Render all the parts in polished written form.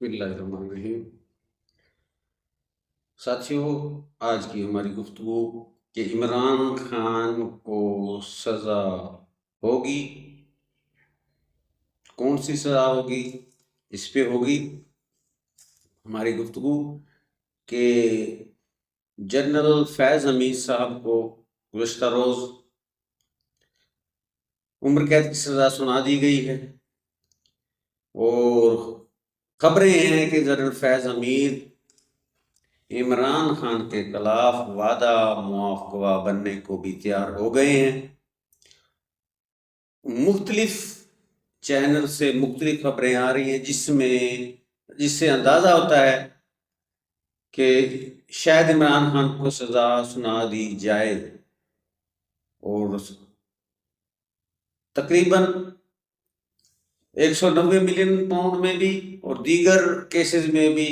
بسم اللہ الرحمن الرحیم۔ ساتھیوں، آج کی ہماری گفتگو کہ عمران خان کو سزا ہوگی، کون سی سزا ہوگی، اس پہ ہوگی ہماری گفتگو کہ جنرل فیض حمید صاحب کو گزشتہ روز عمر قید کی سزا سنا دی گئی ہے، اور خبریں ہیں کہ جنرل فیض حمید عمران خان کے خلاف وعدہ معاف گواہ بننے کو بھی تیار ہو گئے ہیں۔ مختلف چینل سے مختلف خبریں آ رہی ہیں جس سے اندازہ ہوتا ہے کہ شاید عمران خان کو سزا سنا دی جائے، اور تقریباً 190 ملین پاؤنڈ میں بھی اور دیگر کیسز میں بھی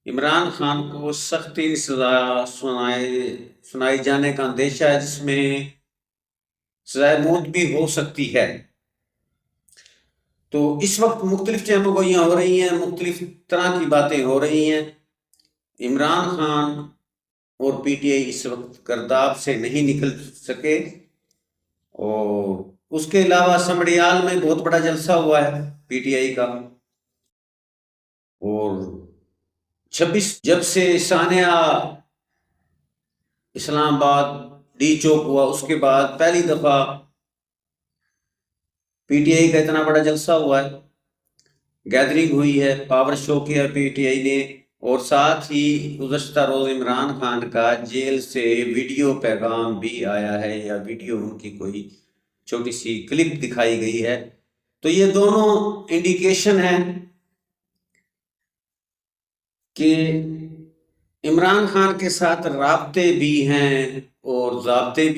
عمران خان کو سختی سزا سنائی جانے کا اندیشہ ہے، جس میں سزائے موت بھی ہو سکتی ہے۔ تو اس وقت مختلف چینلوں گوئیاں ہو رہی ہیں، مختلف طرح کی باتیں ہو رہی ہیں۔ عمران خان اور پی ٹی آئی اس وقت گرداب سے نہیں نکل سکے، اور اس کے علاوہ سمڑیال میں بہت بڑا جلسہ ہوا ہے پی ٹی آئی کا، اور 26 جب سے ثانیہ اسلام آباد ڈی چوک ہوا، اس کے بعد پہلی دفعہ پی ٹی آئی کا اتنا بڑا جلسہ ہوا ہے، گیدرنگ ہوئی ہے، پاور شو کیا پی ٹی آئی نے، اور ساتھ ہی گزشتہ روز عمران خان کا جیل سے ویڈیو پیغام بھی آیا ہے، یا ویڈیو ان کی کوئی چھوٹی سی کلپ دکھائی گئی ہے۔ تو یہ دونوں انڈیکیشن ہے کہ عمران خان کے ساتھ رابطے بھی ہیں اور ضابطے بھی